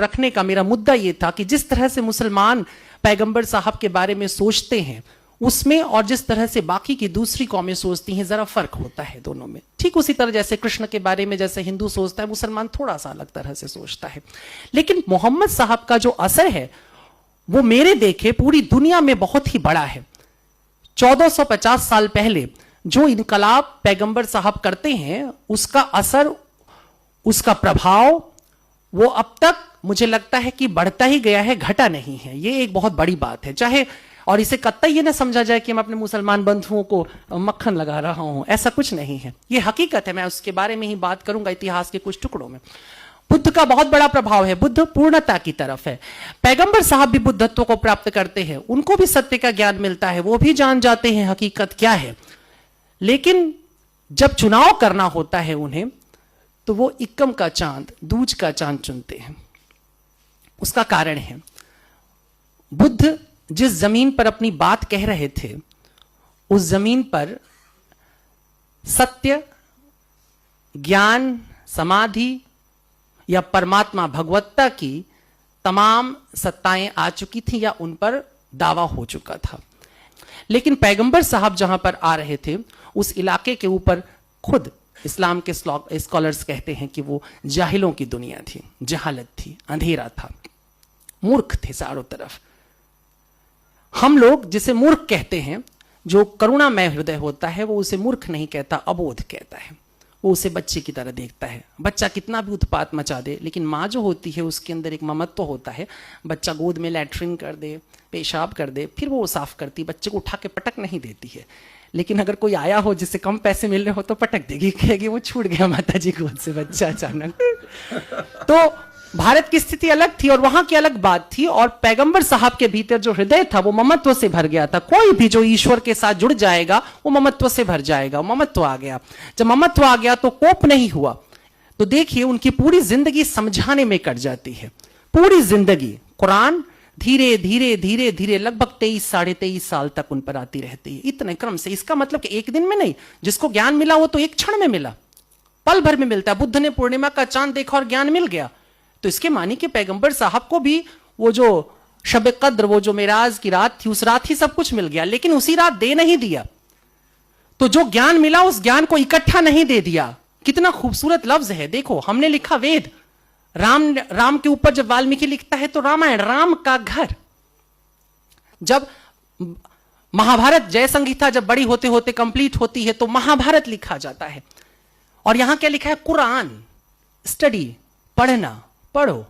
रखने का मेरा मुद्दा यह था कि जिस तरह से मुसलमान पैगंबर साहब के बारे में सोचते हैं उसमें और जिस तरह से बाकी की दूसरी कौमें सोचती हैं जरा फर्क होता है दोनों में। ठीक उसी तरह जैसे कृष्ण के बारे में जैसे हिंदू सोचता है मुसलमान थोड़ा सा अलग तरह से सोचता है। लेकिन मोहम्मद साहब का जो असर है वो मेरे देखे पूरी दुनिया में बहुत ही बड़ा है। 1450 साल पहले जो इनकलाब पैगंबर साहब करते हैं उसका असर, उसका प्रभाव वो अब तक मुझे लगता है कि बढ़ता ही गया है, घटा नहीं है। ये एक बहुत बड़ी बात है। चाहे और इसे कतई ये ना समझा जाए कि मैं अपने मुसलमान बंधुओं को मक्खन लगा रहा हूं, ऐसा कुछ नहीं है। ये हकीकत है, मैं उसके बारे में ही बात करूंगा इतिहास के कुछ टुकड़ों में। बुद्ध का बहुत बड़ा प्रभाव है, बुद्ध पूर्णता की तरफ है। पैगंबर साहब भी बुद्धत्व को प्राप्त करते हैं, उनको भी सत्य का ज्ञान मिलता है, वो भी जान जाते हैं हकीकत क्या है। लेकिन जब चुनाव करना होता है उन्हें तो वो इक्कम का चांद, दूज का चांद चुनते हैं। उसका कारण है बुद्ध जिस जमीन पर अपनी बात कह रहे थे उस जमीन पर सत्य, ज्ञान, समाधि या परमात्मा भगवत्ता की तमाम सत्ताएं आ चुकी थी या उन पर दावा हो चुका था। लेकिन पैगंबर साहब जहां पर आ रहे थे उस इलाके के ऊपर खुद इस्लाम के स्कॉलर्स कहते हैं कि वो जाहिलों की दुनिया थी, जहालत थी, अंधेरा था, मूर्ख थे चारों तरफ। हम लोग जिसे मूर्ख कहते हैं, जो करुणामय हृदय होता है वो उसे मूर्ख नहीं कहता, अबोध कहता है। वो उसे बच्चे की तरह देखता है। बच्चा कितना भी उत्पात मचा दे लेकिन माँ जो होती है उसके अंदर एक ममत्व होता है। बच्चा गोद में लैट्रिन कर दे, पेशाब कर दे, फिर वो साफ करती, बच्चे को उठा के पटक नहीं देती है। लेकिन अगर कोई आया हो जिससे कम पैसे मिल रहे हो तो पटक देगी, कहेगी वो छूट गया माता जी गोद से बच्चा अचानक। तो भारत की स्थिति अलग थी और वहां की अलग बात थी। और पैगंबर साहब के भीतर जो हृदय था वो ममत्व से भर गया था। कोई भी जो ईश्वर के साथ जुड़ जाएगा वो ममत्व से भर जाएगा। ममत्व आ गया। जब ममत्व आ गया तो कोप नहीं हुआ। तो देखिए उनकी पूरी जिंदगी समझाने में कट जाती है। पूरी जिंदगी कुरान धीरे धीरे धीरे धीरे लगभग 23 साढ़े 23 साल तक उन पर आती रहती है, इतने क्रम से। इसका मतलब कि एक दिन में नहीं, जिसको ज्ञान मिला वो तो एक क्षण में मिला, पल भर में मिलता है। बुद्ध ने पूर्णिमा का चांद देखा और ज्ञान मिल गया। तो इसके मानी कि पैगंबर साहब को भी वो जो शब कद्र, वो जो मेराज की रात थी, उस रात ही सब कुछ मिल गया, लेकिन उसी रात दे नहीं दिया। तो जो ज्ञान मिला उस ज्ञान को इकट्ठा नहीं दे दिया। कितना खूबसूरत लफ्ज है। देखो हमने लिखा वेद, राम के ऊपर जब वाल्मीकि लिखता है तो रामायण, राम का घर। जब महाभारत जय संहिता जब बड़ी होते होते कंप्लीट होती है तो महाभारत लिखा जाता है। और यहां क्या लिखा है? कुरान। स्टडी, पढ़ना, पढ़ो।